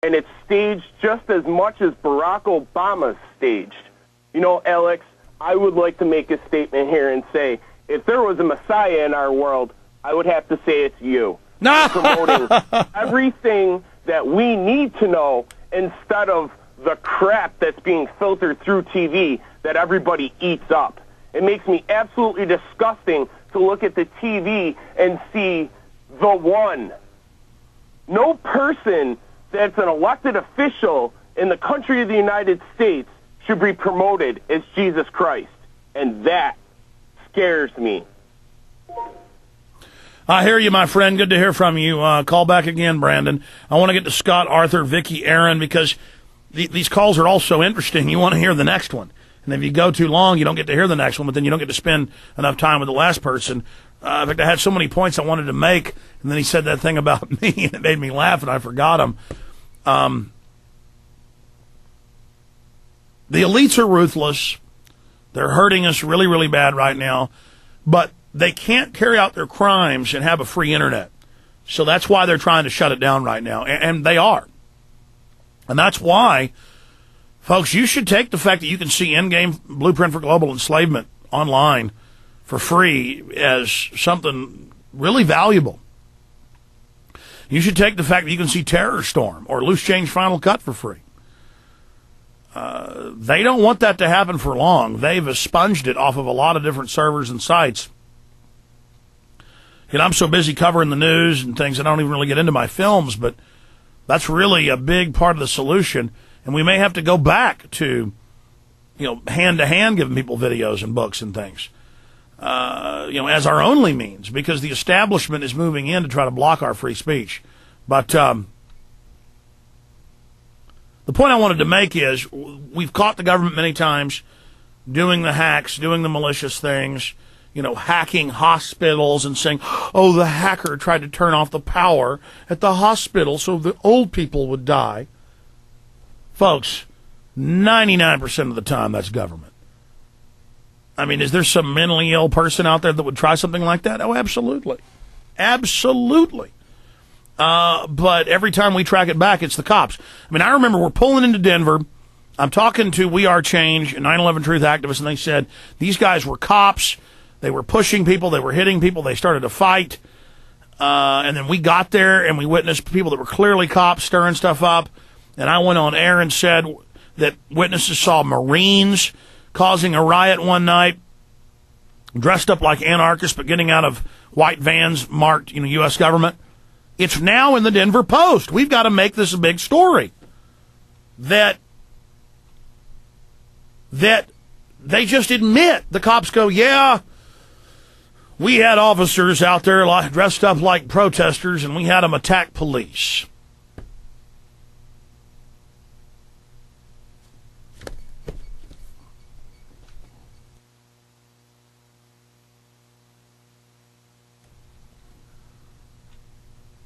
and it's staged just as much as Barack Obama's staged. You know, Alex, I would like to make a statement here and say, if there was a Messiah in our world, I would have to say it's you. Promoting everything that we need to know instead of the crap that's being filtered through TV that everybody eats up. It makes me absolutely disgusting to look at the TV and see the one. No person that's an elected official in the country of the United States should be promoted as Jesus Christ. And that scares me. I hear you, my friend. Good to hear from you. Call back again, Brandon. I want to get to Scott, Arthur, Vicky, Aaron, because these calls are all so interesting. You want to hear the next one. And if you go too long, you don't get to hear the next one, but then you don't get to spend enough time with the last person. In fact, I had so many points I wanted to make, and then he said that thing about me, and it made me laugh, and I forgot him. The elites are ruthless. They're hurting us really, really bad right now, but they can't carry out their crimes and have a free internet. So that's why they're trying to shut it down right now, and they are. And that's why, folks, you should take the fact that you can see Endgame Blueprint for Global Enslavement online for free as something really valuable. You should take the fact that you can see Terror Storm or Loose Change Final Cut for free. They don't want that to happen for long. They've expunged it off of a lot of different servers and sites. And I'm so busy covering the news and things, I don't even really get into my films, but that's really a big part of the solution. And we may have to go back to, hand-to-hand giving people videos and books and things, as our only means, because the establishment is moving in to try to block our free speech. But the point I wanted to make is we've caught the government many times doing the hacks, doing the malicious things, hacking hospitals and saying, oh, the hacker tried to turn off the power at the hospital so the old people would die. Folks, 99% of the time that's government. I mean, is there some mentally ill person out there that would try something like that? Oh, absolutely. Absolutely. But every time we track it back, it's the cops. I mean, I remember we're pulling into Denver. I'm talking to We Are Change, 9/11 Truth activists, and they said these guys were cops. They were pushing people. They were hitting people. They started a fight. And then we got there, and we witnessed people that were clearly cops stirring stuff up. And I went on air and said that witnesses saw Marines causing a riot one night, dressed up like anarchists, but getting out of white vans marked, U.S. government. It's now in the Denver Post. We've got to make this a big story. That they just admit, the cops go, yeah, we had officers out there dressed up like protesters, and we had them attack police.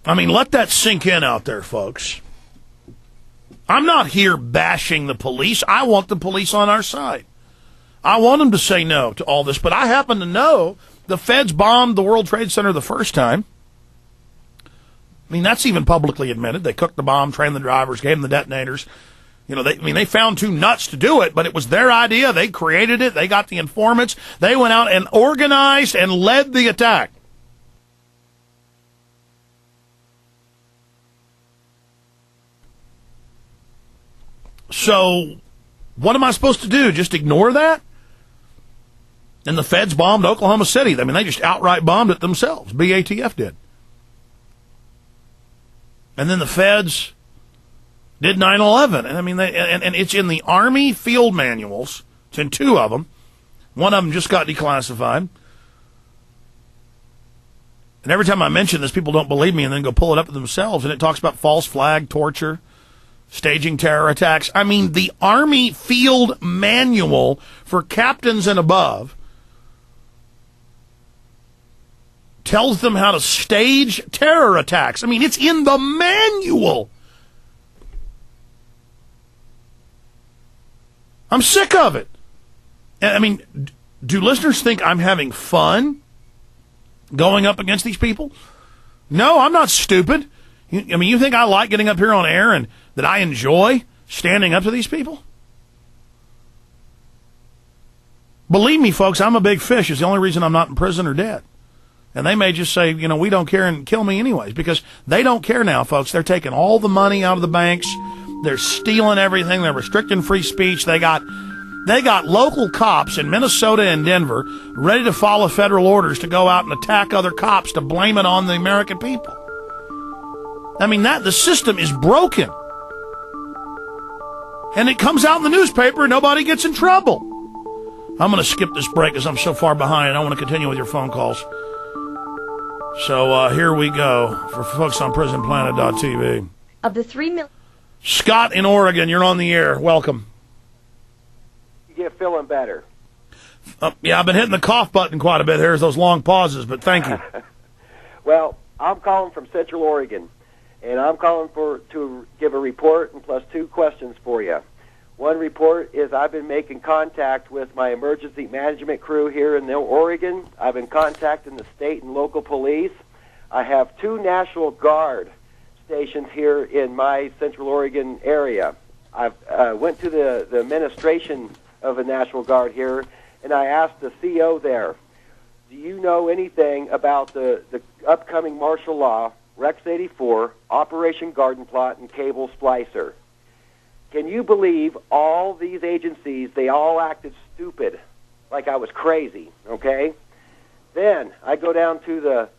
I mean, let that sink in out there, folks. I'm not here bashing the police. I want the police on our side. I want them to say no to all this, but I happen to know the feds bombed the World Trade Center the first time. I mean, that's even publicly admitted. They cooked the bomb, trained the drivers, gave them the detonators. They found two nuts to do it, but it was their idea. They created it. They got the informants. They went out and organized and led the attack. So what am I supposed to do? Just ignore that? And the feds bombed Oklahoma City. I mean, they just outright bombed it themselves. BATF did. And then the feds did 9/11. And I mean, and it's in the Army field manuals. It's in two of them. One of them just got declassified. And every time I mention this, people don't believe me and then go pull it up themselves. And it talks about false flag, torture, staging terror attacks. I mean, the Army field manual for captains and above tells them how to stage terror attacks. I mean, it's in the manual. I'm sick of it. And, I mean, do listeners think I'm having fun going up against these people? No, I'm not stupid. You think I like getting up here on air and that I enjoy standing up to these people? Believe me, folks, I'm a big fish. It's the only reason I'm not in prison or dead. And they may just say, we don't care and kill me anyways, because they don't care now, folks. They're taking all the money out of the banks. They're stealing everything. They're restricting free speech. They got local cops in Minnesota and Denver ready to follow federal orders to go out and attack other cops to blame it on the American people. The system is broken. And it comes out in the newspaper and nobody gets in trouble. I'm going to skip this break because I'm so far behind. I want to continue with your phone calls. So here we go for folks on prisonplanet.tv. Of the 3 million... Scott in Oregon, you're on the air. Welcome. You're feeling better. Yeah, I've been hitting the cough button quite a bit. There's those long pauses, but thank you. Well, I'm calling from Central Oregon, and I'm calling to give a report and plus 2 questions for you. One report is I've been making contact with my emergency management crew here in Oregon. I've been contacting the state and local police. I have 2 National Guard stations here in my Central Oregon area. I went to the administration of the National Guard here, and I asked the CO there, do you know anything about the upcoming martial law, Rex 84, Operation Garden Plot, and Cable Splicer? Can you believe all these agencies, they all acted stupid, like I was crazy, okay? Then I go down to the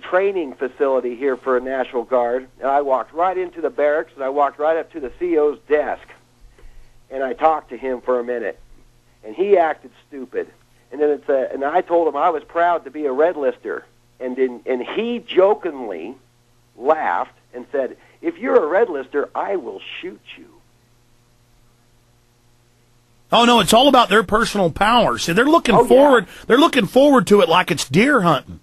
training facility here for a National Guard, and I walked right into the barracks, and I walked right up to the CO's desk, and I talked to him for a minute, and he acted stupid. And then and I told him I was proud to be a red lister, and he jokingly laughed and said, if you're a red lister, I will shoot you. Oh no, it's all about their personal power. See, they're looking forward. Yeah. They're looking forward to it like it's deer hunting.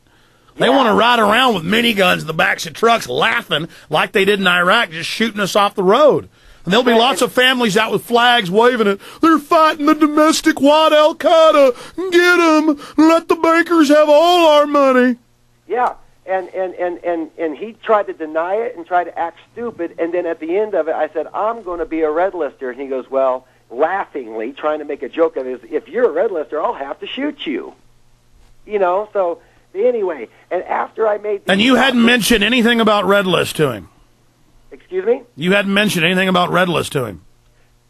They want to ride around with miniguns in the backs of trucks, laughing like they did in Iraq, just shooting us off the road. And there'll be lots of families out with flags waving it. They're fighting the domestic white Al Qaeda. Get them. Let the bankers have all our money. Yeah. And he tried to deny it and try to act stupid, and then at the end of it, I said, I'm going to be a red lister. And he goes, well, laughingly, trying to make a joke of it, if you're a red lister, I'll have to shoot you. So anyway, and after I made... And you hadn't mentioned anything about red list to him? Excuse me? You hadn't mentioned anything about red list to him?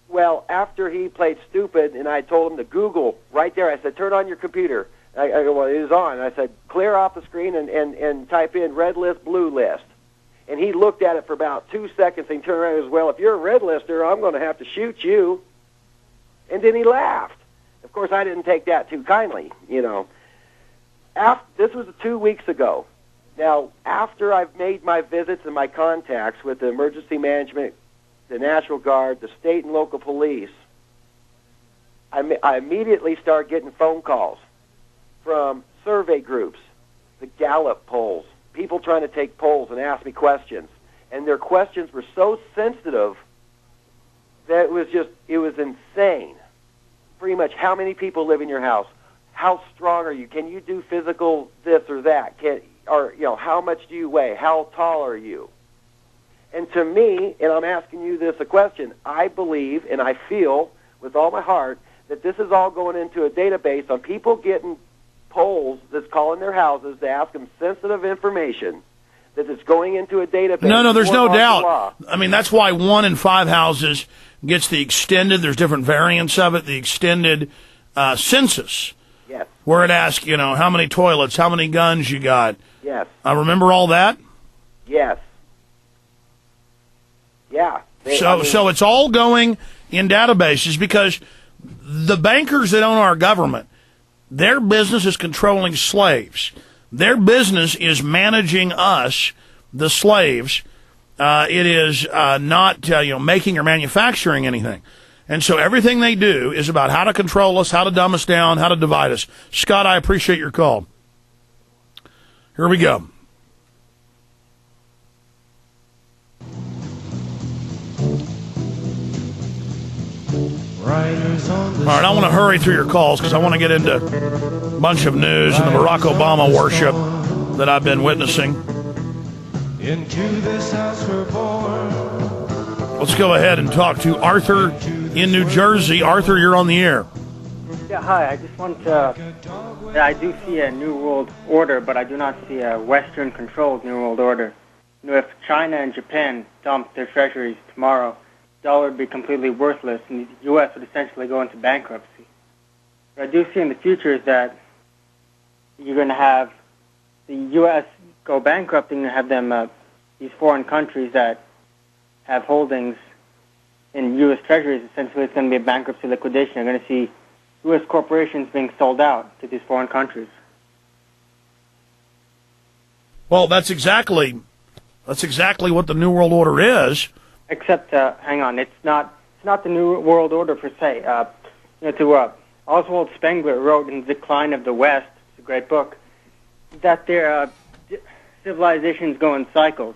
Well, after he played stupid, and I told him to Google right there, I said, turn on your computer. I go, well, it was on. I said, clear off the screen and type in red list, blue list. And he looked at it for about 2 seconds, and he turned around and goes, well, if you're a red lister, I'm going to have to shoot you. And then he laughed. Of course, I didn't take that too kindly, This was 2 weeks ago. Now, after I've made my visits and my contacts with the emergency management, the National Guard, the state and local police, I immediately start getting phone calls from survey groups, the Gallup polls, people trying to take polls and ask me questions. And their questions were so sensitive that it was insane. Pretty much how many people live in your house? How strong are you? Can you do physical this or that? How much do you weigh? How tall are you? And to me, and I'm asking you a question, I believe and I feel with all my heart that this is all going into a database on people getting polls that's calling their houses to ask them sensitive information, that it's going into a database. No, there's no doubt. That's why 1 in 5 houses gets the extended, there's different variants of it, the extended census. Yes. Where it asks, how many toilets, how many guns you got. Yes. I remember all that? Yes. Yeah. So it's all going in databases because the bankers that own our government, their business is controlling slaves. Their business is managing us, the slaves. It is not making or manufacturing anything. And so everything they do is about how to control us, how to dumb us down, how to divide us. Scott, I appreciate your call. Here we go. All right, I want to hurry through your calls because I want to get into a bunch of news and the Barack Obama worship that I've been witnessing. Into this house we're born. Let's go ahead and talk to Arthur in New Jersey. Arthur, you're on the air. Yeah, hi. I just want to... I do see a New World Order, but I do not see a Western-controlled New World Order. You know, if China and Japan dumped their treasuries tomorrow, the dollar would be completely worthless, and the U.S. would essentially go into bankruptcy. What I do see in the future is that you're going to have the U.S. go bankrupt, and you have them, these foreign countries that have holdings in U.S. treasuries. Essentially, it's going to be a bankruptcy liquidation. You're going to see U.S. corporations being sold out to these foreign countries. Well, that's exactly what the New World Order is. Except, hang on, it's not the New World Order per se. Oswald Spengler wrote in Decline of the West, it's a great book, that their civilizations go in cycles.